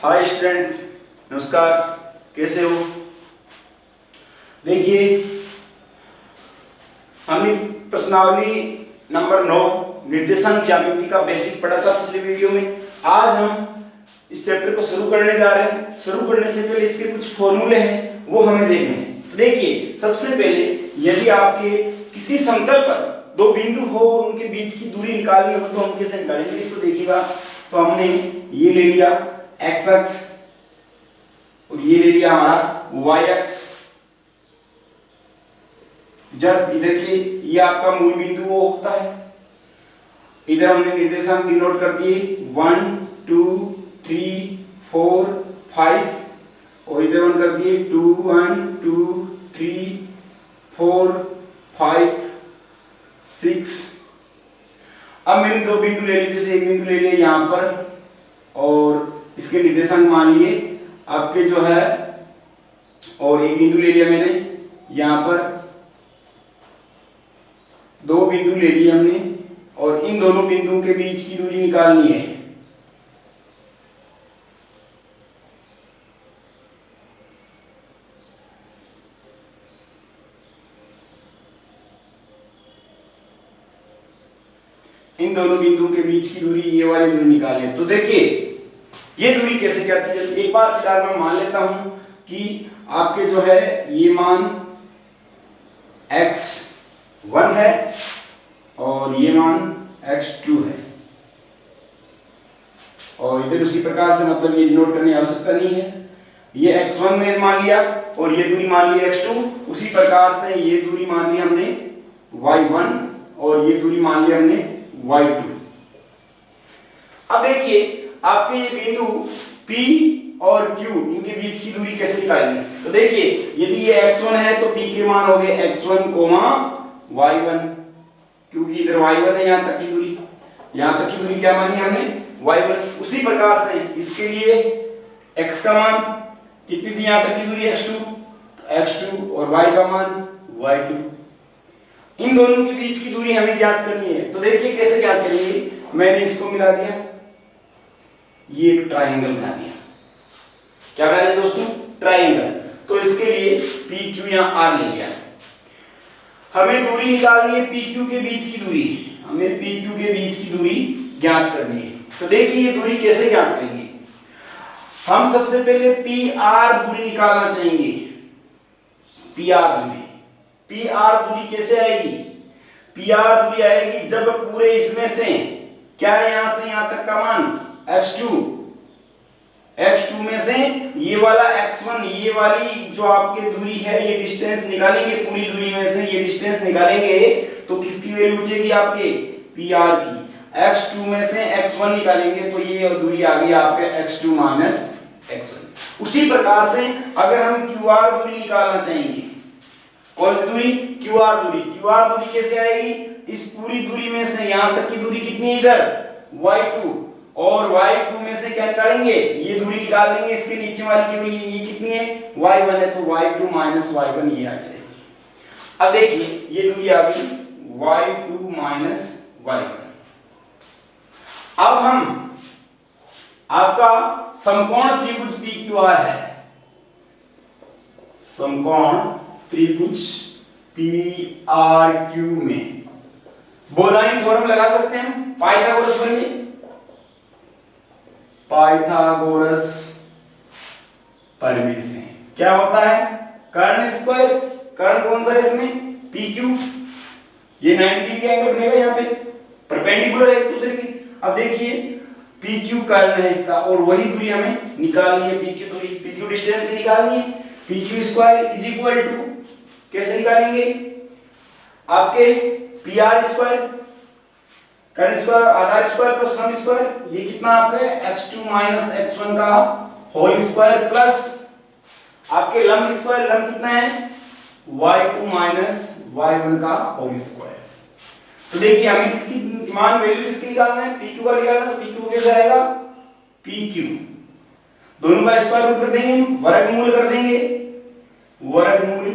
Hi student, नमस्कार। कैसे हो? देखिए, हमने प्रश्नावली नंबर 9 निर्देशांक ज्यामिति का बेसिक पढ़ा था पिछले वीडियो में। आज हम इस चैप्टर को शुरू करने जा रहे हैं। शुरू करने से पहले इसके कुछ फॉर्मूले हैं, वो हमें देखने हैं। तो देखिए, सबसे पहले यदि आपके किसी समतल पर दो बिंदु हो और उनके बीच की दूरी निकालनी हो तो हम कैसे निकालेंगे इसको देखिएगा। तो हमने ये ले लिया x अक्ष और ये ले लिया हमारा y अक्ष। जब देखिए ये आपका मूल बिंदु वो होता है, इधर हमने निर्देशांक डिनोट कर दिए 1 2 3 4 5 और इधर वन कर दिए 2 1 2 3 4 5 6। अब मैंने दो बिंदु ले लिए, जैसे एक बिंदु ले लिया यहाँ पर और इसके निर्देशांक मान लिए आपके जो है, और एक बिंदु ले लिया मैंने यहाँ पर, दो बिंदु ले लिए हमने और इन दोनों बिंदुओं के बीच की दूरी निकालनी है। इन दोनों बिंदुओं के बीच की दूरी ये वाली दूरी निकालें। तो देखिए ये दूरी कैसे कहती है, एक बार फिलहाल मैं मान लेता हूं कि आपके जो है ये मान x1 है और ये मान x2 है, और इधर उसी प्रकार से मतलब ये नोट करने की आवश्यकता नहीं है। ये x1 में मान लिया और ये दूरी मान ली x2। उसी प्रकार से ये दूरी मान ली हमने y1 और ये दूरी मान ली हमने y2। अब देखिए आपके ये बिंदु P और Q इनके बीच की दूरी कैसे निकालेंगे। तो देखिए यदि ये x1 है तो P के मान हो गए x1, y1, क्योंकि इधर y1 है, यहाँ तक की दूरी, यहाँ तक की दूरी क्या मानी हमने y1। उसी प्रकार से इसके लिए x का मान कितनी थी, यहाँ तक की दूरी x2, तो x2 और y का मान y2। इन दोनों के बीच की दूरी हमें ज्ञात करनी है। तो देखिए कैसे ज्ञात करेंगे, मैंने इसको मिला दिया, ये एक ट्रायंगल बना दिया। क्या बना दिया दोस्तों? ट्रायंगल। तो इसके लिए PQ यहाँ R ले लिया। हमें दूरी निकालनी है PQ के बीच की दूरी, हमें PQ के बीच की दूरी ज्ञात करनी है। तो देखिए ये दूरी कैसे ज्ञात करेंगे। हम सबसे पहले PR दूरी निकालना चाहेंगे। PR दूरी, PR दूरी कैसे आएगी? PR दूरी आएगी जब पूरे इसमें से क्या है, यहां से यहां तक का मान x2 में से ये वाला x1, ये वाली जो आपके दूरी है, ये डिस्टेंस निकालेंगे, पूरी दूरी में से ये डिस्टेंस निकालेंगे तो किसकी वैल्यू बचेगी आपके PR की। x2 में से x1 निकालेंगे तो ये दूरी आ गई आपके x2 माइनस x1। उसी प्रकार से अगर हम QR दूरी निकालना चाहेंगे, कौन सी दूरी? QR दूरी। QR दूरी कैसे आएगी? इस पूरी दूरी में से यहां तक की दूरी कितनी है इधर y2, और y2 में से क्या निकालेंगे, ये दूरी निकाल देंगे, इसके नीचे वाली की दूरी ये कितनी है y1 है, तो y2 माइनस y1 ये आ जाएगी। अब देखिए ये दूरी आ गई y2 माइनस y1। अब हम आपका समकोण त्रिभुज PQR है, समकोण त्रिभुज PRQ में बोलाइन थ्योरम लगा सकते हैं, पाइथागोरस बनेंगे, पाइथागोरस प्रमेय से क्या होता है, कर्ण स्क्वायर, कर्ण कौन सा है इसमें PQ, ये 90 डिग्री एंगल बनेगा, यहाँ पे परपेंडिकुलर है एक दूसरे की। अब देखिए PQ कर्ण है इसका और वही दूरी हमें निकालनी है, PQ दूरी, PQ डिस्टेंस से निकालनी है। PQ square is equal to कैसे निकालेंगे आपके PR स्क्वायर, कर्ण स्क्वायर, आधार स्क्वायर प्लस लंब स्क्वायर, ये कितना आपके x2 माइनस x1 का होल स्क्वायर प्लस आपके लंब स्क्वायर, लंब कितना है y2 माइनस y1 का होल स्क्वायर। तो देखिए हमें किसकी मान वैल्यू किसकी निकालना है, PQ का निकालना है। तो PQ कैसे आएगा, PQ दोनों का स्क्वायर रूट कर देंगे, वर्गमूल कर देंगे, वर्गमूल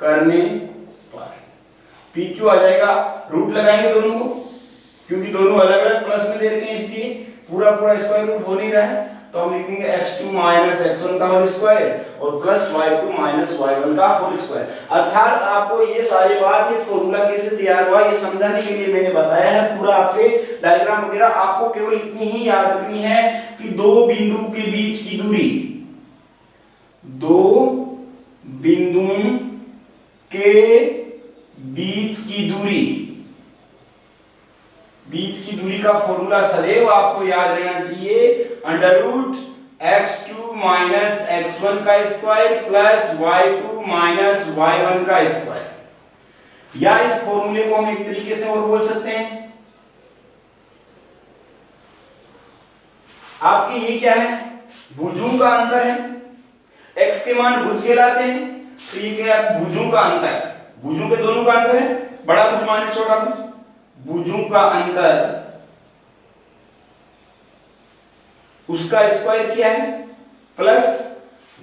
करने पर PQ आ जाएगा, रूट लगाएंगे दोनों को, क्योंकि दोनों अलग अलग प्लस में दे रखे हैं इसलिए पूरा पूरा स्क्वायर रूट हो नहीं रहा है। तो हम लिखेंगे x2 माइनस x1 का होल स्क्वायर और प्लस y2 माइनस y1 का होल स्क्वायर। अर्थात आपको ये सारी बात, ये फॉर्मूला कैसे तैयार हुआ ये समझाने के लिए मैंने बताया है। पूरा आपके डायग्राम वगैरह आपको केवल इतनी ही याद रखनी है कि दो बिंदु के बीच की दूरी, दो बिंदुओं के बीच की दूरी का फॉर्मूला सदैव आपको याद रहना चाहिए, under root x2 minus x1 का square plus y2 minus y1 का स्क्वायर। या इस फॉर्मूले को हम एक तरीके से और बोल सकते हैं, आपके ये क्या है, भुजों का अंतर है, x के मान भुज कहलाते हैं, तो ये क्या है, भुजों का अंतर, भुजों के दोनों का अंतर है, बड़ा भुज माने छोटा भुज, भुजों का अंतर, उसका स्क्वायर क्या है, प्लस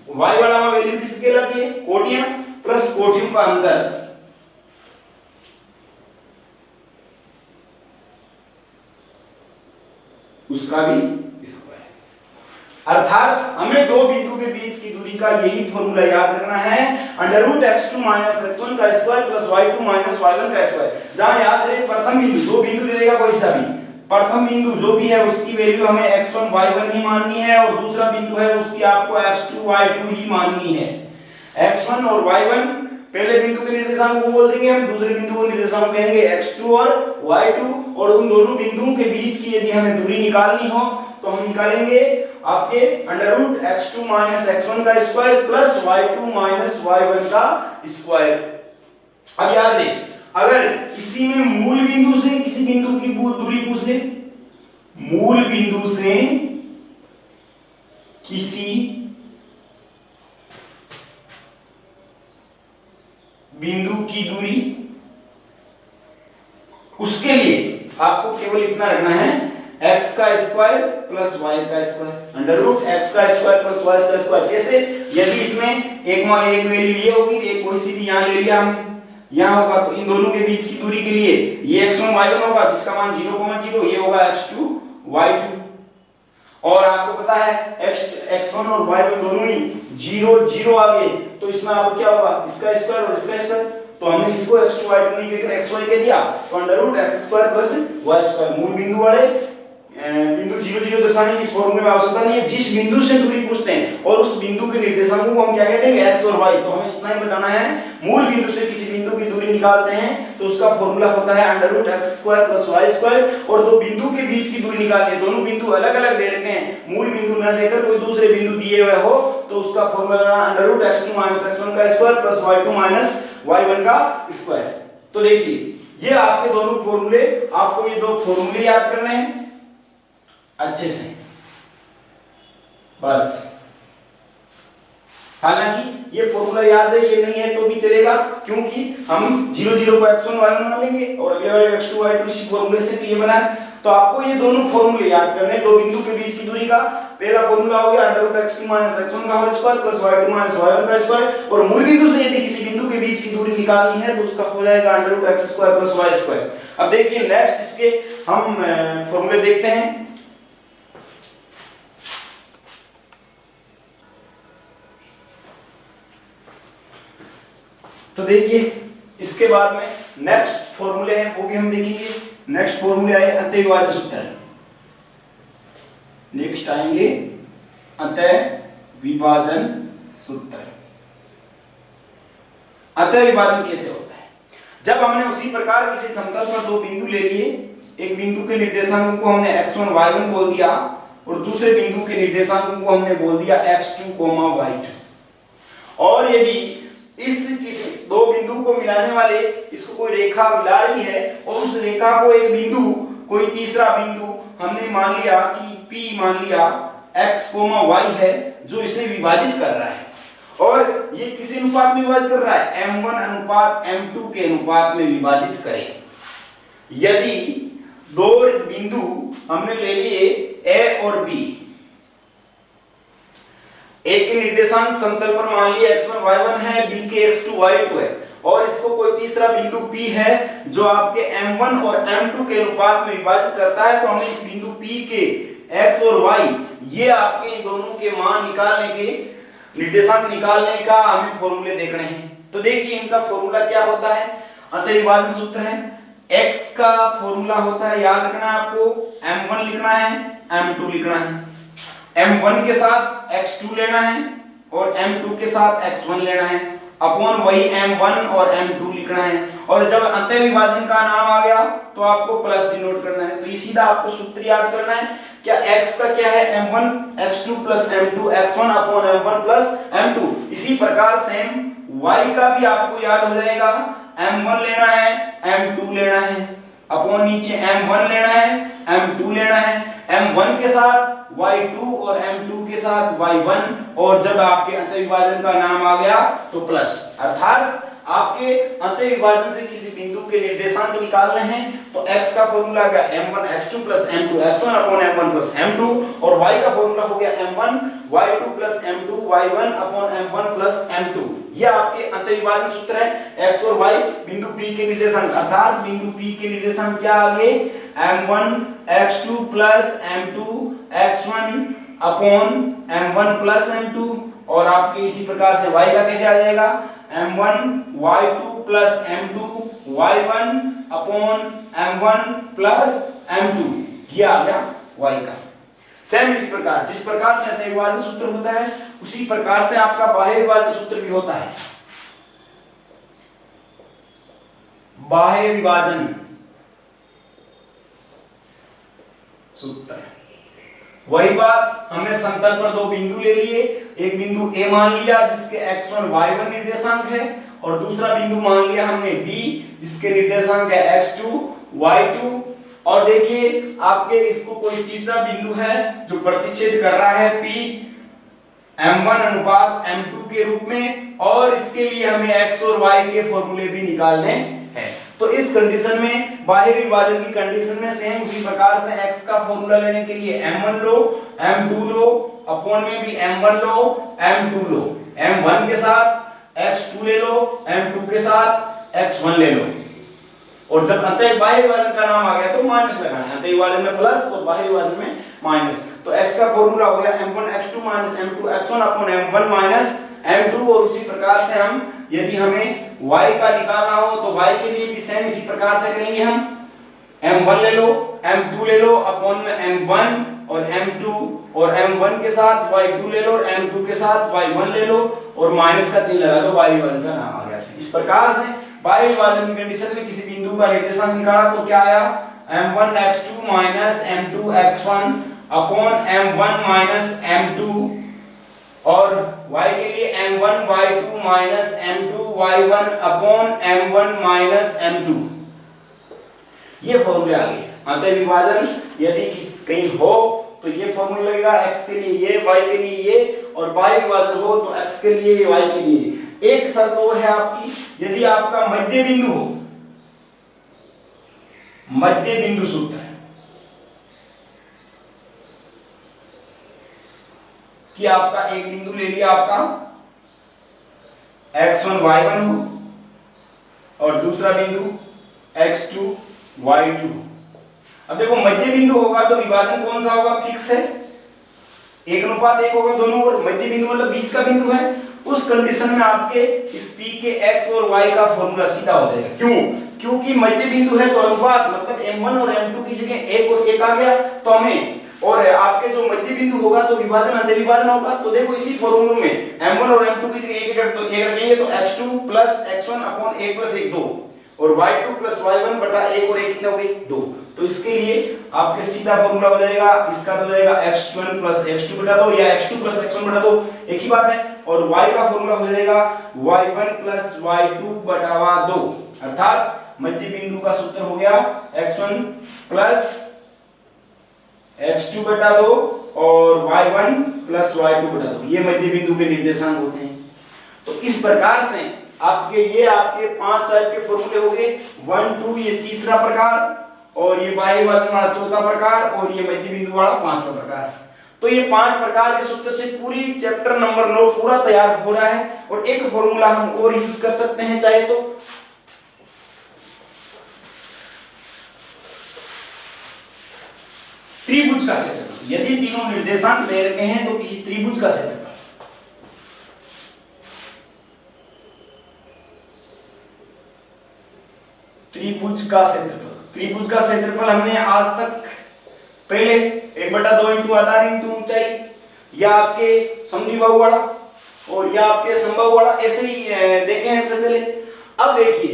y वाला में वैल्यू किसकी कहलाती है, कोटियां, प्लस कोटियों का अंतर, उसका भी स्क्वायर। अर्थात हमें दो बिंदु के बीच की दूरी का यही फॉर्मूला याद रखना है, under root x2 minus x1 का square plus y2 minus y1 का स्क्वायर। जहां याद रहे प्रथम बिंदु, दो बिंदु दे देगा कोई सा भी, प्रथम बिंदु जो भी है उसकी वैल्यू हमें x1 y1 ही माननी है और दूसरा बिंदु है उसकी आपको x2 y2 ही माननी है। x1 और y1 पहले बिंदु के निर्देशांक को बोल देंगे हम, दूसरे बिंदु को निर्देशांक कहेंगे x2 और y2, और उन दोनों बिंदुओं के बीच की यदि हमें दूरी निकालनी हो तो हम निकालेंगे आपके under root x2 minus x1 का square plus y2 minus y1 का स्क्वायर। अब याद रहे, अगर किसी में मूल बिंदु से किसी बिंदु की दूरी पूछ ले, मूल बिंदु से किसी बिंदु की दूरी, उसके लिए आपको केवल इतना रखना है, x का स्क्वायर प्लस y का स्क्वायर, अंडर रूट x का स्क्वायर प्लस y का स्क्वायर। कैसे, यदि इसमें एक वैल्यू ये होगी, एक कोई सी भी यहां ले लिया हमने, यहां होगा, तो इन दोनों के बीच की दूरी के लिए ये x1 y1 होगा जिसका मान 0,0, ये होगा x2 y2, और आपको पता है x1 और y1 दोनों ही 0 0 आ गए, तो इसमें आपको क्या होगा, इसका स्क्वायर और इसका स्क्वायर, तो हमने इसको x2 y2 नहीं कहकर xy कह दिया, तो under root x square plus y square. मूल बिंदु वाले बिंदु 0 0 दर्शाने की इस फॉर्मूले में आवश्यकता नहीं है, जिस बिंदु से दूरी पूछते हैं और उस बिंदु के निर्देशांकों को हम क्या कहते हैं, x और y, तो हमें इतना ही बताना है, मूल बिंदु से किसी बिंदु की दूरी निकालते हैं तो उसका फॉर्मूला होता है under root x square plus y square, और दो बिंदु के बीच की दूरी निकालते हैं, दोनों बिंदु अलग अलग दे रखे हैं, मूल बिंदु न देकर कोई दूसरे बिंदु दिए हुए हो तो उसका formula under root x2 minus x1 का square plus y2 minus y1 का स्क्वायर। तो देखिए ये आपके दोनों फॉर्मूले, आपको ये दो फॉर्मूले याद करने हैं अच्छे से बस। हालांकि ये फॉर्मूला याद है, ये नहीं है तो भी चलेगा, क्योंकि हम 0 0 को x1 y1 मान लेंगे और अगले वाले x2 y2 इसी फॉर्मूले से ये बना है। तो आपको ये दोनों फॉर्मूले याद करने, दो बिंदु के बीच की दूरी का पहला फॉर्मूला हो गया under root x2 minus x1 का whole square plus y2 minus y1 का स्क्वायर, और मूल बिंदु से यदि किसी बिंदु के बीच की दूरी निकालनी है तो उसका हो जाएगा under root x square plus y square. अब देखिए नेक्स्ट इसके हम फॉर्मूले देखते हैं। तो देखिए इसके बाद में नेक्स्ट फॉर्मूले हैं वो भी हम देखेंगे। नेक्स्ट फॉर्मूले आए अंतः विभाजन सूत्र, नेक्स्ट आएंगे अंतः विभाजन सूत्र। अंतः विभाजन कैसे होता है, जब हमने उसी प्रकार किसी समतल पर दो बिंदु ले लिए, एक बिंदु के निर्देशांक को हमने x1 y1 बोल दिया और दूसरे बिंदु के निर्देशांक को हमने बोल दिया x2 y2, और यदि इस किसी दो बिंदु को मिलाने वाले इसको कोई रेखा मिला रही है और उस रेखा को एक बिंदु, कोई तीसरा बिंदु हमने मान लिया कि P मान लिया x, y है जो इसे विभाजित कर रहा है, और ये किसी अनुपात में विभाजित कर रहा है, m1 अनुपात m2 के अनुपात में विभाजित करें। यदि दो बिंदु हमने ले लिए A और B, एक के निर्देशांक समतल पर मान लिया x1 y1 है, b के x2 y2 है, और इसको कोई तीसरा बिंदु P है जो आपके m1 और m2 के अनुपात में विभाजित करता है, तो हमें इस बिंदु P के x और y, ये आपके इन दोनों के मान निकालने के, निर्देशांक निकालने का हमें फॉर्मूले देखने हैं। तो देखिए इनका फॉर्मूला क्या होता है, अंतः विभाजन सूत्र है। x का फॉर्मूला होता है, याद रखना है आपको, m1 लिखना है, m2 लिखना है। m1 के साथ x2 लेना है और m2 के साथ x1 लेना है, अपॉन वही m1 और m2 लिखना है। और जब अंतः विभाजन का नाम आ गया तो आपको प्लस डिनोट करना है। तो ये सीधा आपको सूत्र याद करना है। क्या x का क्या है, m1 x2 plus m2 x1 upon m1 plus m2। इसी प्रकार सेम y का भी आपको याद हो जाएगा, m1 लेना है, m2 लेना है, अपॉन नीचे m1 लेना है, m2 लेना है, m1 के साथ y2 और m2 के साथ y1, और जब आपके अंतः विभाजन का नाम आ गया तो प्लस। अर्थात आपके अंतः विभाजन से किसी बिंदु के निर्देशांक निकालने हैं तो x का फॉर्मूला आ गया m1 x2 plus m2 x1 upon m1 plus m2, और y का फॉर्मूला हो गया m1 y2 plus m2 y1 upon m1 plus m2। यह आपके अंतः विभाजन सूत्र है। x और y बिंदु P के निर्देशांक, अर्थात बिंदु P के निर्देशांक क्या आ गए, m1 x2 plus m2 x1 upon m1 plus m2, और आपके इसी प्रकार से y का कैसे आ जाएगा, m1 y2 plus m2 y1 upon m1 plus m2, ये आ गया y का। सेम इसी प्रकार जिस प्रकार से अंतः विभाजन सूत्र होता है उसी प्रकार से आपका बाह्य विभाजन सूत्र भी होता है। बाह्य विभाजन सूत्र, वही बात, हमने समतल पर दो बिंदु ले लिए, एक बिंदु A मान लिया जिसके x1 y1 निर्देशांक है, और दूसरा बिंदु मान लिया हमने B जिसके निर्देशांक है x2 y2। और देखिए आपके इसको कोई तीसरा बिंदु है जो प्रतिच्छेद कर रहा है P m1 अनुपात m2 के रूप में, और इसके लिए हमें x और y के फॉर्मूले भी निकालने हैं। तो इस कंडीशन में, बाह्य विभाजन की कंडीशन में सेम उसी प्रकार से x का फॉर्मूला लेने के लिए m1 लो, m2 लो, अपॉन में भी m1 लो, m2 लो, m1 के साथ x2 ले लो, m2 के साथ x1 ले लो, और जब अंतः बाह्य विभाजन का नाम आ गया तो माइनस लगाना है। अंतः विभाजन में प्लस और बाह्य विभाजन में माइनस। तो x का फॉर्मूला हो गया m1 x2 minus m2 x1 upon m1 minus m2, और उसी प्रकार से हम यदि हमें y का निकालना हो तो y के लिए भी सेम इसी प्रकार से करेंगे। हम m1 ले लो, m2 ले लो, अपॉन में m1 और m2, और m1 के साथ y2 ले लो और m2 के साथ y1 ले लो, और माइनस का चिन्ह लगा दो, बाह्य विभाजन का नाम आ गया। इस प्रकार से बाह्य विभाजन की कंडीशन में किसी बिंदु का निर्देशांक निकाला तो क्या आया, m1 x2 minus m2 x1 upon m1 minus m2, और y के लिए m1 y2 minus m2 y1 upon m1 minus m2। ये फॉर्मूले आ गए। अंतः विभाजन यदि कहीं हो तो ये फॉर्मूला लगेगा, x के लिए ये, y के लिए ये, और बाह्य विभाजन हो तो x के लिए ये, y के लिए। एक शर्त और है आपकी, यदि आपका मध्य बिंदु हो, मध्य बिंदु सूत्र कि आपका एक बिंदु ले लिया आपका x1 y1 हो, और दूसरा बिंदु x2 y2। अब देखो मध्य बिंदु होगा तो विभाजन कौन सा होगा, फिक्स है, 1:1 होगा दोनों ओर, मध्य बिंदु मतलब बीच का बिंदु है। उस कंडीशन में आपके इस P के x और y का फॉर्मूला सीधा हो जाएगा। क्यों? क्योंकि मध्य बिंदु है तो अनुपात मतलब m1 और m2 की जगह 1 और 1 आ गया, तो हमें, और आपके जो मध्य बिंदु होगा तो विभाजन अंतः विभाजन होगा। तो देखो इसी फॉर्मूले में m1 और m2 की जगह 1 रखेंगे तो x2 plus x1 upon 1 plus 1 2, और y2 प्लस y1 बटा 1 और 1 कितने हो गए, 2। तो इसके लिए आपके सीधा फॉर्मूला हो जाएगा, इसका हो जाएगा x1 प्लस x2 बटा 2 या x2 प्लस x1 बटा 2, एक ही बात है। और y का फॉर्मूला हो जाएगा y1 प्लस y2 बटा 2, अर्थात मध्य बिंदु का सूत्र हो गया x1 प्लस x2 बटा 2 और y1 प्लस y2 बटा 2, ये मध्य बिंदु के निर्देशांक होते हैं। तो इस प्रकार से ये आपके 5 टाइप के फॉर्मूले हो गए, 1 2 ये तीसरा प्रकार, और ये बाह्य विभाजन वाला चौथा प्रकार, और ये मध्य बिंदु वाला पांचवा प्रकार। तो ये 5 प्रकार के सूत्र से पूरी चैप्टर नंबर 9 पूरा तैयार हो रहा है। और एक फॉर्मूला हम और यूज कर सकते हैं चाहे तो, त्रिभुज का क्षेत्रफल। यदि तीनों निर्देशांक दे रखे हैं तो किसी त्रिभुज का क्षेत्रफल, त्रिभुज का क्षेत्रफल हमने आज तक पहले 1/2 इंटू आधार इंटू ऊंचाई, या आपके समद्विबाहु वाला और या आपके समबाहु वाला, ऐसे ही देखे हैं इससे पहले। अब देखिए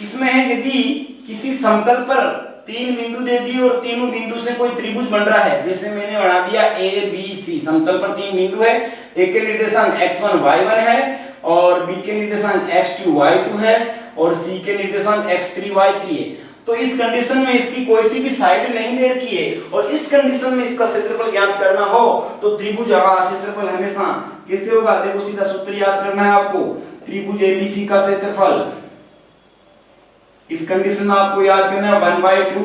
इसमें है, यदि किसी समतल पर 3 बिंदु दे दिए और तीनों बिंदु से कोई त्रिभुज बन रहा है, जैसे मैंने बना दिया ABC, समतल पर 3 बिंदु है, एक के निर्देशांक x1 y1 है और b के निर्देशांक x2 y2 है और c के निर्देशांक x3 y3 है। तो इस कंडीशन में इसकी कोई सी भी साइड नहीं दे रखी है और इस कंडीशन में इसका क्षेत्रफल ज्ञात करना हो तो त्रिभुज का क्षेत्रफल हमेशा कैसे होगा, देखो सीधा सूत्र याद करना है आपको, त्रिभुज ABC का क्षेत्रफल, इस कंडीशन में आपको याद करना है 1/2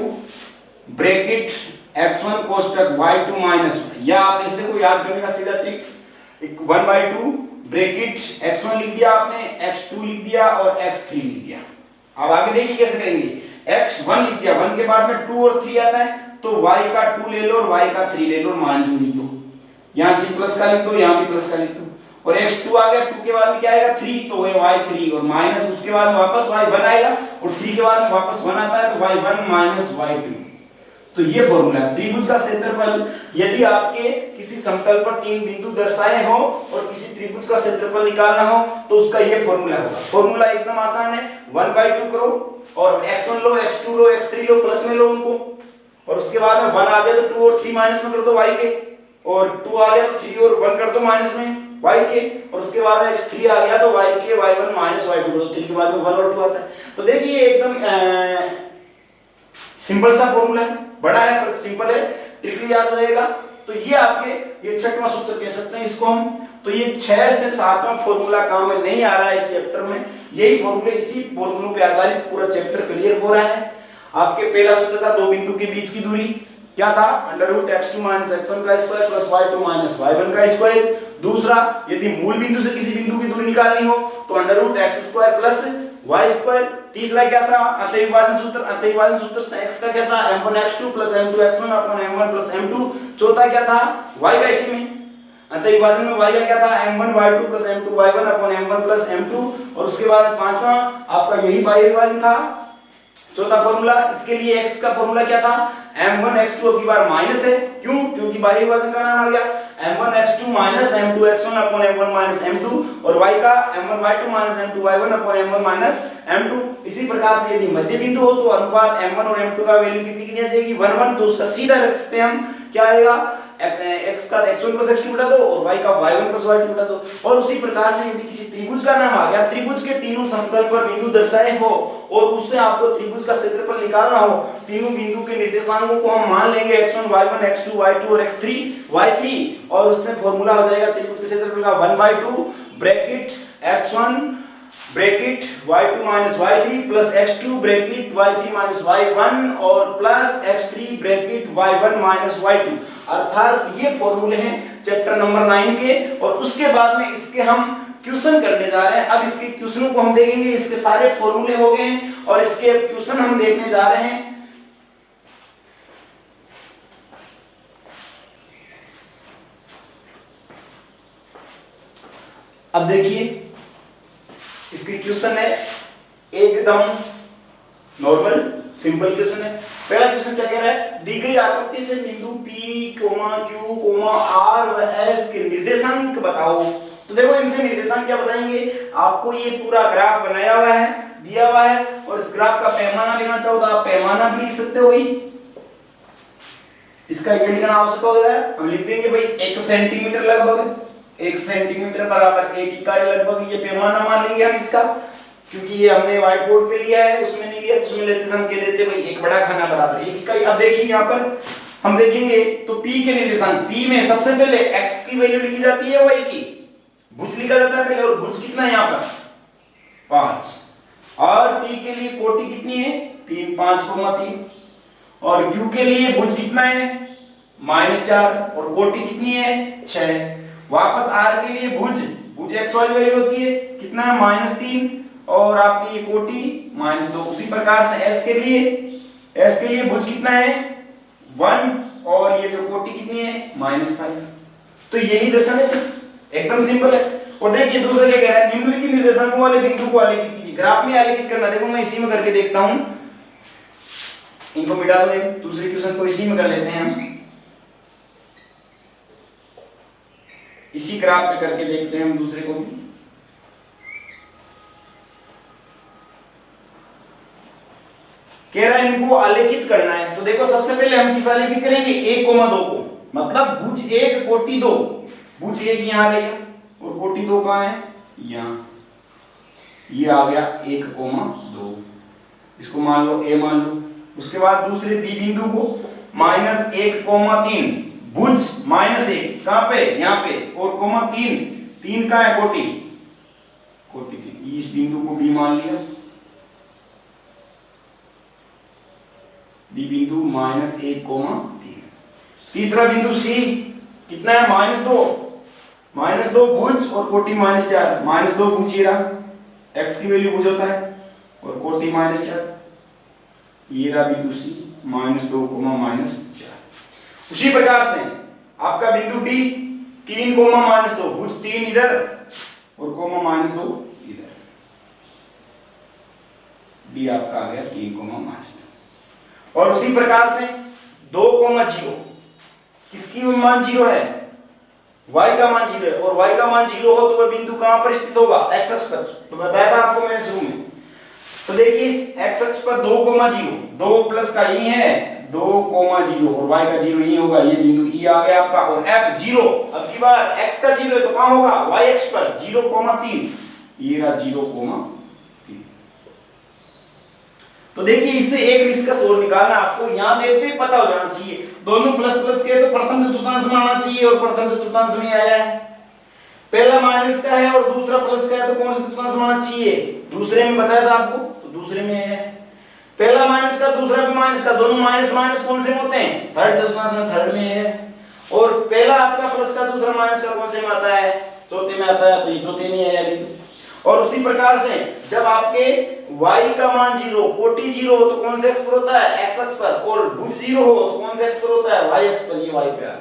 ब्रैकेट x1 कोष्टक y2 माइनस, या आप ऐसे को याद करने का सीधा ट्रिक, 1/2 ब्रैकेट x1 लिख दिया आपने, x2 लिख दिया और x3 लिख दिया। अब आगे देखिए कैसे करेंगे, x1 लिख दिया, 1 के बाद में 2 और 3 आता है तो y का 2 ले लो और y का 3 ले लो और माइनस लिख दो, यहाँ जी प्लस का लिख दो, यहाँ भी प्लस का लिख दो, और x2 आ गया, 2 के बाद में क्या आएगा 3 तो वह y3 और माइनस उसके बाद में वापस y1 आएगा और 3 के बाद में वापस 1 आता है तो y1 माइनस y2। तो ये फॉर्मूला है त्रिभुज का क्षेत्रफल। यदि आपके किसी समतल पर 3 बिंदु दर्शाए हो और किसी त्रिभुज का क्षेत्रफल निकालना हो तो उसका ये फॉर्मूला होगा। फॉर्मूला एकदम आसान है, 1/2 करो और x1 लो, x2 लो, x3 लो, प्लस में लो उनको, और उसके बाद में 1 आ गया तो 2 और 3 माइनस में कर दो y के, और 2 आ गया तो 3 और 1 कर दो माइनस में y के, और उसके बाद में x3 आ गया तो y के y1 माइनस y2 कर दो, 3 के बाद में 1 और 2 आता है। तो देखिए एकदम सिंपल सा फॉर्मूला है, बड़ा है पर सिंपल है, ट्रिकली याद हो जाएगा। तो ये आपके ये 6वां सूत्र कह सकते हैं इसको हम। तो ये 6 से 7वां फॉर्मूला काम में नहीं आ रहा है इस चैप्टर में, यही फॉर्मूले इसी फॉर्मूलों पे आधारित पूरा चैप्टर क्लियर हो रहा है। आपके पहला सूत्र था 2 बिंदु के बीच की दूरी, क्या था √x2 - x1 का स्क्वायर प्लस y2 - y1 का स्क्वायर। दूसरा, यदि मूल बिंदु से किसी बिंदु की दूरी निकालनी हो तो √x² प्लस y²। तीसरा क्या था अंतःविभाजन सूत्र, अंतःविभाजन सूत्र से x का क्या था m1x2 plus m2x1 upon m1 plus m2। चौथा क्या था y का, इसी में अंतःविभाजन में y का क्या था m1y2 plus m2y1 upon m1 plus m2। और उसके बाद पांचवा आपका यही बाह्य विभाजन था, चौथा फॉर्मूला। इसके लिए x का फॉर्मूला क्या था m1x2 की बार माइनस है, क्यों, क्योंकि बाह्य विभाजन का नाम आ गया m1x2 minus m2x1 upon m1 minus m2, और y का m1y2 minus m2y1 upon m1 minus m2। इसी प्रकार से यदि मध्य बिंदु हो तो अनुपात m1 और m2 का वैल्यू कितनी आ जाएगी 1:1, तो उसका सीधा रख सकते हम, क्या आएगा x का x1 प्लस x2 बटा दो और y का y1 प्लस y2 बटा दो। और उसी प्रकार से यदि किसी त्रिभुज का नाम आ गया, त्रिभुज के तीनों समतल पर बिंदु दर्शाए हो और उससे आपको त्रिभुज का क्षेत्रफल निकालना हो, तीनों बिंदु के निर्देशांकों को हम मान लेंगे x1 y1 x2 y2 और x3 y3, और उससे फॉर्मूला हो जाएगा त्रिभुज के क्षेत्रफल का 1/2 bracket x1 bracket y2 minus y3 plus x2 bracket y3 minus y1 और plus x3 bracket y1 minus y2। अर्थात ये फॉर्मूले हैं चैप्टर नंबर 9 के, और उसके बाद में इसके हम क्वेश्चन करने जा रहे हैं। अब इसके क्वेश्चनों को हम देखेंगे, इसके सारे फॉर्मूले हो गए हैं और इसके क्वेश्चन हम देखने जा रहे हैं। अब देखिए इसके क्वेश्चन है एकदम नॉर्मल सिंपल क्वेश्चन है। पहला क्वेश्चन क्या कह रहा है, दी गई आकृति से बिंदु P, Q, R व S के निर्देशांक बताओ। तो देखो इनसे निर्देशांक क्या बताएंगे, आपको ये पूरा ग्राफ बनाया हुआ है, दिया हुआ है, और इस ग्राफ का पैमाना लेना चाहो तो आप पैमाना भी लिख सकते हो भाई, इसका ये लिखना आवश्यक हो जाए, हम लिख देंगे भाई 1 सेंटीमीटर लगभग, 1 सेंटीमीटर बराबर 1 इकाई लगभग, ये पैमाना मान लेंगे हम इसका, क्योंकि ये हमने व्हाइट बोर्ड पे लिया है, उसमें नहीं लिया तो उसमें लेते हम कह देते भाई 1 बड़ा खाना बराबर 1 इकाई। अब देखिए यहाँ पर हम देखेंगे तो P के निर्देशांक, P में सबसे पहले x की वैल्यू लिखी जाती है, y की भुज लिखा जाता है पहले, और भुज कितना है यहाँ पर 5, और P के लिए कोटि कितनी है 3 5,3, और Q के लिए भुज कितना है -4 और कोटि कितनी है 6। वापस R के लिए भुज x वाली वैल्यू होती है कितना है -3 और आपकी ये कोटि -2। उसी प्रकार से S के लिए भुज कितना है 1 और ये जो कोटि कितनी है -5। तो यही दर्शन है, एकदम सिंपल है। और देखिए दूसरा क्या कह रहा है, निम्नलिखित निर्देशांकों वाले बिंदु को आलेखित कीजिए। ग्राफ में आलेखित करना, देखो मैं इसी में करके देखता हूं, इनको मिटा दो, दूसरे क्वेश्चन को इसी में कर लेते हैं हम, इसी ग्राफ पे करके देखते हैं हम दूसरे को भी। कह रहा है इनको आलेखित करना है, तो देखो सबसे पहले हम किस आलेखित करेंगे, 1,2 को, मतलब भुज 1 कोटि 2। भुज 1 यहां रही और कोटि 2 कहां है, यहां, ये आ गया 1,2, इसको मान लो a मान लो। उसके बाद दूसरे b बिंदु को -1,3, भुज -1 कहां पे, यहां पे, और कोमा 3 कहां है, कोटि 3, इस बिंदु को b मान लिया, b बिंदु -1,3। तीसरा बिंदु c कितना है, -2 भुज और कोटि -4, -2 भुज ये रहा, x की वैल्यू भुज होता है, और कोटि -4, ये रहा बिंदु c, -2, -4। उसी प्रकार से आपका बिंदु d 3, -2, भुज 3 इधर और -2 इधर, d आपका आ गया 3, -2। और उसी प्रकार से 2, 0, किसकी मान 0 है, y का मान 0 है, और y का मान 0 हो तो वह बिंदु कहां पर स्थित होगा, x अक्ष पर। तो बताया था आपको मैंने शुरू में। तो देखिए x अक्ष पर 2, 0, 2 प्लस का ई है 2, 0, और y का 0 ही होगा, ये बिंदु ई आ गया आपका, और f 0, अब की बार x का 0 है तो कहां होगा, y अक्ष पर 0, 3, ये रहा 0, 3। तो देखिए इससे एक निष्कर्ष और निकालना आपको, यहां देखते ही पता हो जाना चाहिए, दोनों प्लस प्लस के तो प्रथम चतुर्थांश में आना चाहिए, और प्रथम चतुर्थांश में आया है। पहला माइनस का है और दूसरा प्लस का है, तो कौन सा चतुर्थांश में आना चाहिए, दूसरे में बताया था आपको, तो दूसरे में है। पहला माइनस का, दूसरा भी माइनस का, दोनों माइनस माइनस कौन से में होते हैं, थर्ड चतुर्थांश में, थर्ड में है। और पहला आपका प्लस का, दूसरा माइनस का कौन से में आता है, चौथे में आता है, तो ये चौथे में है अभी। और उसी प्रकार से जब आपके y का मान 0, कोटि 0 हो तो कौन से अक्ष पर होता है, x अक्ष पर, और भुज 0 हो तो कौन से अक्ष पर होता है, y अक्ष पर, ये y पे आ गया।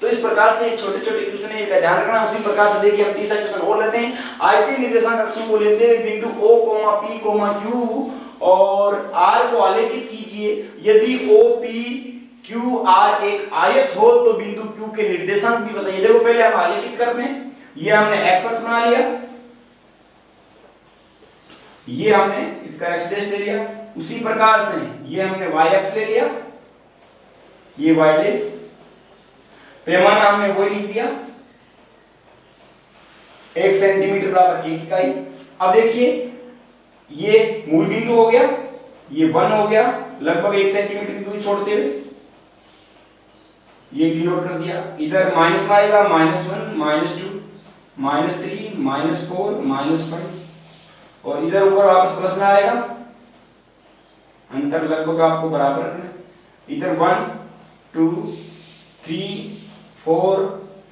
तो इस प्रकार से छोटे छोटे क्वेश्चन है, इनका ध्यान रखना। उसी प्रकार से देखिए हम तीसरा क्वेश्चन और लेते हैं। आयतीय निर्देशांक अक्षों को लेते हैं, बिंदु O, P, Q और R को आलेखित कीजिए। यदि O, P, Q, R एक आयत हो तो बिंदु Q के निर्देशांक भी बताइए। देखो पहले हम आलेखित करते हैं, ये हमने x अक्ष बना लिया, ये हमने इसका x डैश ले लिया। उसी प्रकार से ये हमने y अक्ष ले लिया, ये y डैश, पैमाना हमने वही लिख दिया, 1 सेंटीमीटर बराबर 1 इकाई। अब देखिए ये मूल बिंदु हो गया, ये 1 हो गया, लगभग 1 सेंटीमीटर की दूरी छोड़ते हुए ये डिनोट कर दिया। इधर माइनस आएगा, -1, -2, -3, -4, -5, और इधर ऊपर वापस प्लस में आएगा, अंतर लगभग आपको बराबर रखना है। इधर 1, 2, 3, 4,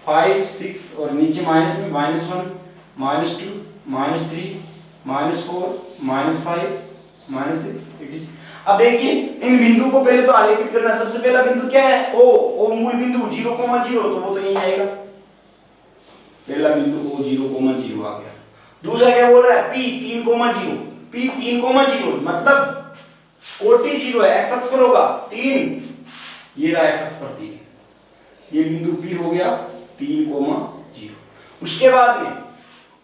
5, 6 और नीचे माइनस में -1, -2, -3, -4, -5, -6। अब देखिए इन बिंदु को पहले तो आलेखित करना। सबसे पहला बिंदु क्या है, O मूल बिंदु 0, 0, तो वो तो यही आएगा, पहला बिंदु O 0, 0 आ गया। दूसरा क्या बोल रहा है, P 3, 0, P 3, 0 मतलब कोटि 0 है, x अक्ष पर होगा 3, ये रहा x अक्ष पर 3, ये बिंदु P हो गया 3, 0। उसके बाद में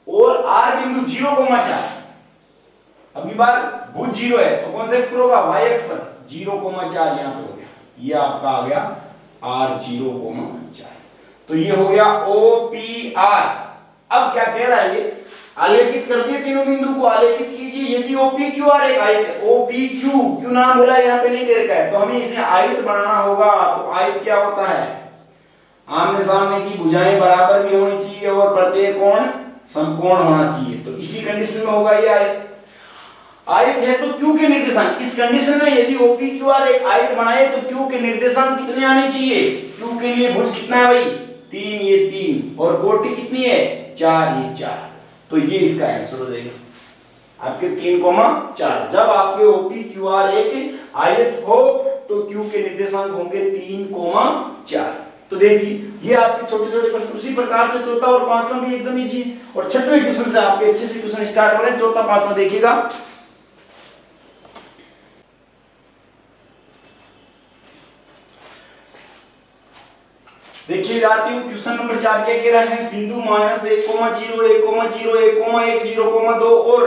और R बिंदु 0, 4, अब की बार भुज 0 है तो कौन से अक्ष पर होगा, y अक्ष पर 0, 4 यहां पे हो गया, ये आपका आ गया R 0, 4। तो ये हो गया OPR। अब क्या कह रहा है, ये आलेखित कर दिए, तीनों बिंदु को आलेखित कीजिए। यदि OPQR एक आयत है, OPQ क्यों नाम बोला यहाँ पे नहीं दे रखा है, तो हमें इसे आयत बनाना होगा। तो आयत क्या होता है, आमने सामने की भुजाएं बराबर भी होनी चाहिए और प्रत्येक कोण समकोण होना चाहिए। तो इसी कंडीशन में होगा ये आयत। आयत है तो Q के निर्देशांक, इस कंडीशन में यदि OPQR एक आयत बनाए तो Q के निर्देशांक कितने आने चाहिए, Q के लिए भुज कितना है भाई 3, ये 3, और कोटि कितनी है 4, ये 4। तो ये इसका आंसर हो जाएगा आपके 3, 4। जब आपके OPQR एक आयत हो तो क्यू के निर्देशांक होंगे 3,4। तो देखिए ये आपके छोटे छोटे प्रश्न उसी प्रकार से चौथा और पांचवा भी एकदम इजी है, और छठवें क्वेश्चन से आपके अच्छे से क्वेश्चन स्टार्ट हो रहे हैं। चौथा पांचवा देखिएगा। देखिए विद्यार्थियों क्वेश्चन नंबर 4 क्या कह रहा है, बिंदु -1,0, 1,0, 1,0, 1,1, 2 और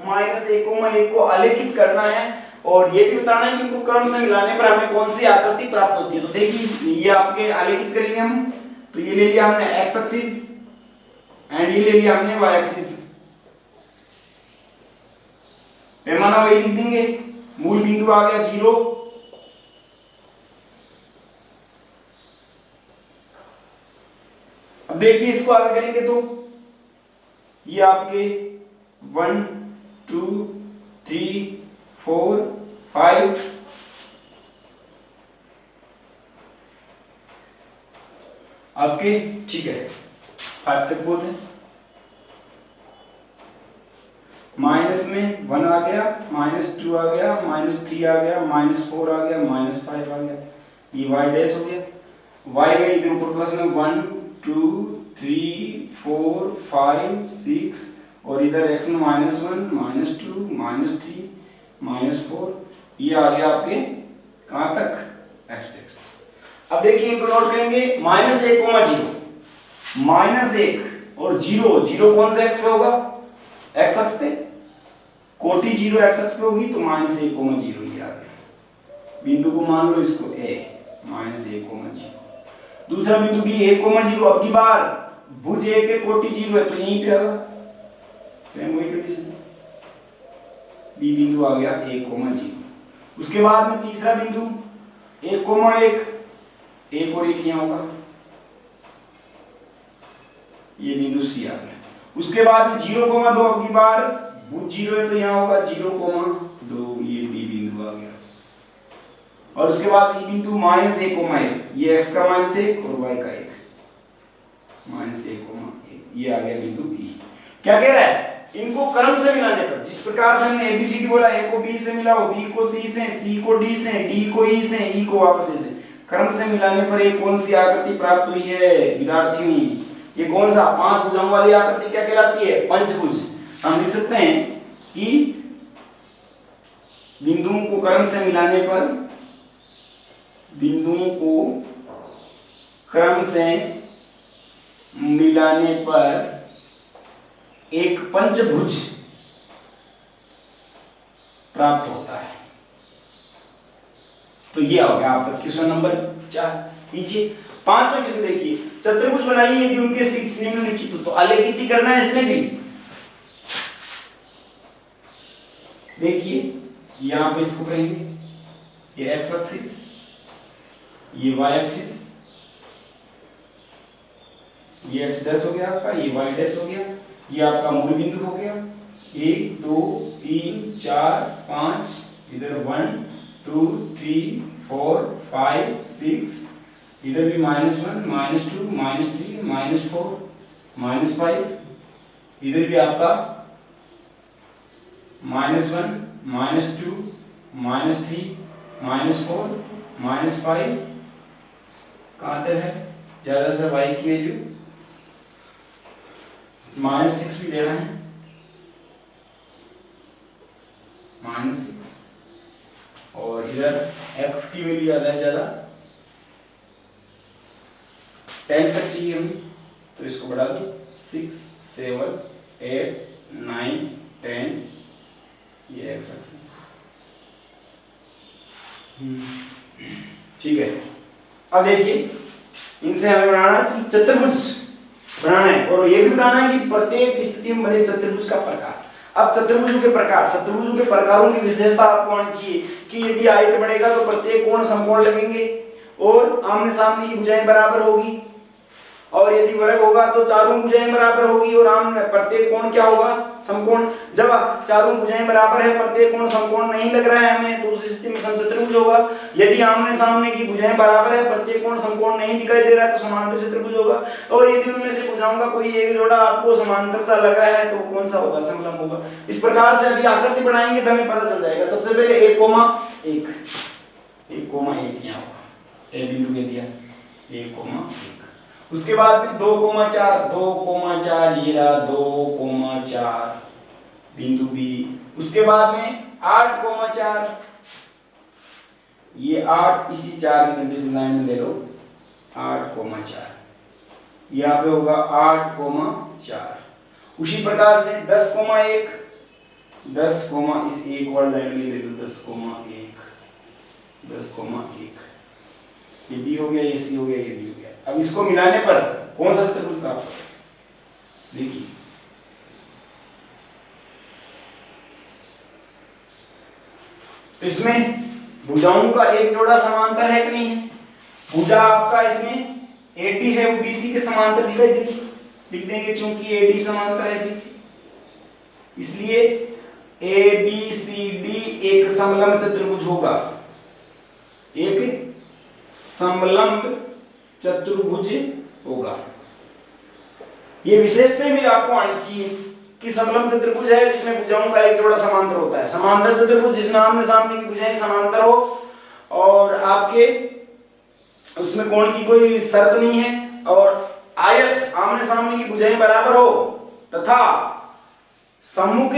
-1,1 को आलेखित करना है, और ये भी बताना है कि इनको क्रम से मिलाने पर हमें कौन सी आकृति प्राप्त होती है। तो देखिए ये आपके आलेखित करेंगे हम, तो ये ले लिया हमने x एक्सिस एंड ये ले लिया हमने y एक्सिस। पैमाना वही लिख देंगे, मूल बिंदु आ गया 0, अब देखिए इसको आगे करेंगे तो ये आपके 1 2 3 4 5 आपके ठीक है 5 तक पहुंचे। माइनस में 1 आ गया, -2 आ गया, -3 आ गया, -4 आ गया, -5 आ गया, ये y डैश हो गया। y में इधर ऊपर प्लस में 1 2 3 4 5 6 और इधर x में -1 -2 -3 -4, ये आ गया आपके कहां तक x। अब देखिए इनको नोट करेंगे, -1,0, -1 और 0, 0 कौन से x पे होगा, x अक्ष पे, कोटि 0 x अक्ष पे होगी, तो -1,0 ये आ गया। बिंदु को मान लो इसको a, -1,0। दूसरा बिंदु b 1,0, अब की बार भुज a के कोटि 0 है तो यहीं पे आएगा, सेम वही कंडीशन। b बिंदु आ गया 1,0। उसके बाद में तीसरा बिंदु 1,1, एक और एक यहाँ होगा, ये बिंदु C आ गया। उसके बाद में 0,2, अब की बार भुज 0 है तो यहाँ होगा 0,2, ये B बिंदु आ गया। और उसके बाद ये बिंदु -1,1, ये x का -1 और y का 1, -1,1, ये आ गया बिंदु B। क्या कह रहा है, इनको क्रम से मिलाने पर, जिस प्रकार से हमने ABCD बोला, A को B से मिलाओ, B को C से, C को D से, D को E से, E को वापस A से, क्रम से मिलाने पर ये कौन सी आकृति प्राप्त हुई है विद्यार्थियों, ये कौन सा 5 भुजाओं वाली आकृति क्या कहलाती है, पंचभुज। हम लिख सकते हैं कि बिंदुओं को क्रम से मिलाने पर, बिंदुओं को क्रम से मिलाने पर एक पंचभुज प्राप्त होता है। तो ये हो गया आपका क्वेश्चन नंबर 4। नीचे पांचवा क्वेश्चन देखिए, चतुर्भुज बनाइए यदि उनके शीर्ष निम्नलिखित हो, तो आलेखित ही करना है इसमें भी। देखिए यहां पे इसको करेंगे, ये x एक्सिस, ये y एक्सिस, ये x डैश हो गया आपका, ये y डैश हो गया, ये आपका मूल बिंदु हो गया। 1 2 3 4 5, इधर 1 2 3 4 5 6, इधर भी -1 -2 -3 -4 -5, इधर भी आपका -1 -2 -3 -4 -5, कहां तक है, ज्यादा से y की वैल्यू -6 भी लेना है, -6, और इधर x की वैल्यू ज्यादा से ज्यादा 10 तक चाहिए हमें, तो इसको बढ़ा दो 6 7 8 9 10, ये x एक्सिस। ठीक है, अब देखिए इनसे हमें बनाना है चतुर्भुज बनाना है, और ये भी बताना है कि प्रत्येक स्थिति में बने चतुर्भुज का प्रकार। अब चतुर्भुजों के प्रकार, चतुर्भुजों के प्रकारों की विशेषता आपको आनी चाहिए कि यदि आयत बढ़ेगा तो प्रत्येक कोण समकोण लगेंगे और आमने सामने की भुजाएं बराबर होगी, और यदि वर्ग होगा तो चारों भुजाएं बराबर होगी और आमने प्रत्येक कोण क्या होगा, समकोण। जब चारों भुजाएं बराबर है, प्रत्येक कोण समकोण नहीं लग रहा है हमें, तो उस स्थिति में समचतुर्भुज होगा। यदि आमने सामने की भुजाएं बराबर है, प्रत्येक कोण समकोण नहीं दिखाई दे रहा है, तो समांतर चतुर्भुज होगा। और यदि उनमें से भुजाओं का कोई एक जोड़ा आपको समांतर सा लगा है तो कौन सा होगा, समलंब होगा। इस प्रकार से अभी आकृति बनाएंगे तो हमें पता चल जाएगा। सबसे पहले 1,1, 1,1 यहाँ होगा, ए बिंदु दे दिया 1,1। उसके बाद में 2,4 2,4 ये रहा 2,4 बिंदु बी। उसके बाद में 8,4 ये 8 इसी 4 की कंडीशन लाइन में ले लो 8,4 यहाँ पे होगा 8,4। उसी प्रकार से 10,1 इस एक वाली लाइन में ले लो 10,1 ये बी हो गया, ये सी हो गया, ये डी हो गया। अब इसको मिलाने पर कौन सा चतुर्भुज प्राप्त होगा? देखिए तो इसमें भुजाओं का एक जोड़ा समांतर है कि नहीं है? भुजा आपका इसमें एडी है वो बीसी के समांतर दिखाई देगी, लिख देंगे चूंकि एडी समांतर है बीसी, इसलिए ए बी सी डी एक समलंब चतुर्भुज होगा, एक समलंब चतुर्भुज होगा। ये विशेषताएं भी आपको आनी चाहिए कि समलंब चतुर्भुज है जिसमें भुजाओं का एक जोड़ा समांतर होता है। समांतर चतुर्भुज जिसमें आमने सामने की भुजाएं समांतर हो और आपके उसमें कोण की कोई शर्त नहीं है, और आयत आमने सामने की भुजाएं बराबर हो तथा सम्मुख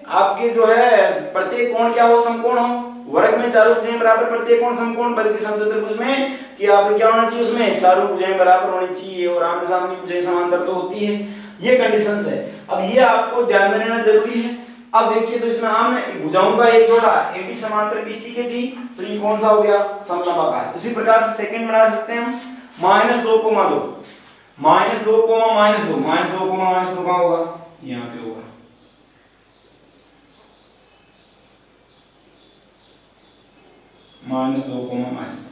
आपके जो है प्रत्येक कोण क्या हो? समकोण हो। वर्ग में चारों भुजाएं बराबर, प्रत्येक कोण समकोण, बल्कि समचतुर्भुज में कि आप क्या होना चाहिए? उसमें चारों भुजाएं बराबर होनी चाहिए और आमने सामने की भुजाएं समांतर तो होती है। ये कंडीशंस है। अब ये आपको ध्यान में रहना जरूरी है। अब देखिए तो इसमें आमने भुजाओं का एक जोड़ा एडी समांतर बीसी के थी, तो ये कौन सा हो गया? समलंबाकार। उसी प्रकार से सेकंड बना सकते हैं हम -2,2 -2 कहां होगा? यहाँ पे होगा। -2,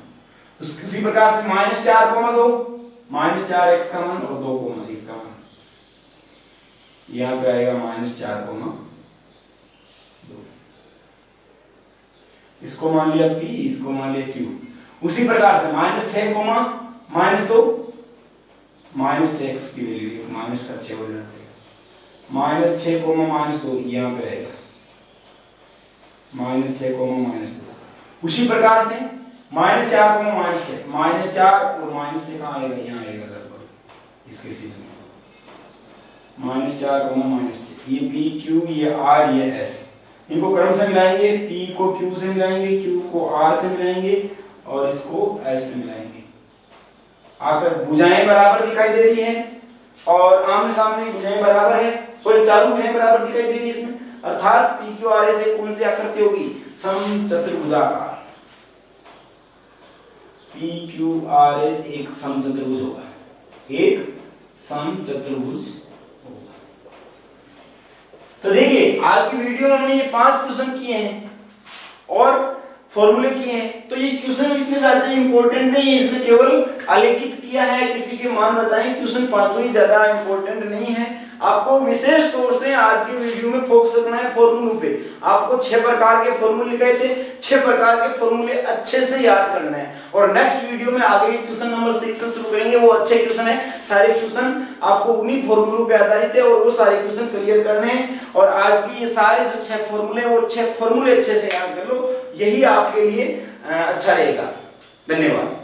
उसी प्रकार से -4,2 -4x का मान और 2,1 का मान यहाँ पे आएगा -4,2। इसको मान लिया P, इसको मान लिया Q। उसी प्रकार से -6, -2 -6 की वैल्यू माइनस का 6 हो जाएगा, -6, -2 यहाँ पे आएगा -6, -2। उसी प्रकार से -4, -4 और -6 कहाँ आएगा? यहाँ आएगा लगभग इसके सीधे -4, -6। ये P Q, ये R, ये S, इनको क्रम से मिलाएंगे। P को Q से मिलाएंगे, Q को R से मिलाएंगे और इसको S से मिलाएंगे। आकर भुजाएं बराबर दिखाई दे रही है और आमने सामने भुजाएं बराबर है, सॉरी चारों भुजाएं बराबर दिखाई दे रही है इसमें, अर्थात P Q R S एक कौन सी आकृति होगी? समचतुर्भुजाकार। P Q R S एक समचतुर्भुज होगा, एक समचतुर्भुज होगा। तो देखिए आज की वीडियो में हमने ये 5 क्वेश्चन किए हैं और फॉर्मूले किए हैं। तो ये क्वेश्चन इतने ज्यादा इंपॉर्टेंट नहीं है, इसमें केवल आलेखित किया है, किसी के मान बताएं। क्वेश्चन 5 ही ज्यादा इंपॉर्टेंट नहीं है। आपको विशेष तौर से आज के वीडियो में फोकस करना है फॉर्मूलों पे। आपको 6 प्रकार के फॉर्मूले लिखाए थे, 6 प्रकार के फॉर्मूले अच्छे से याद करना है। और नेक्स्ट वीडियो में आगे क्वेश्चन नंबर 6 से शुरू करेंगे। वो अच्छे क्वेश्चन है, सारे क्वेश्चन आपको उन्हीं फॉर्मूलों पे आधारित है और वो सारे क्वेश्चन क्लियर करने हैं। और आज की ये सारे जो 6 फॉर्मूले, वो 6 फॉर्मूले अच्छे से याद कर लो, यही आपके लिए अच्छा रहेगा। धन्यवाद।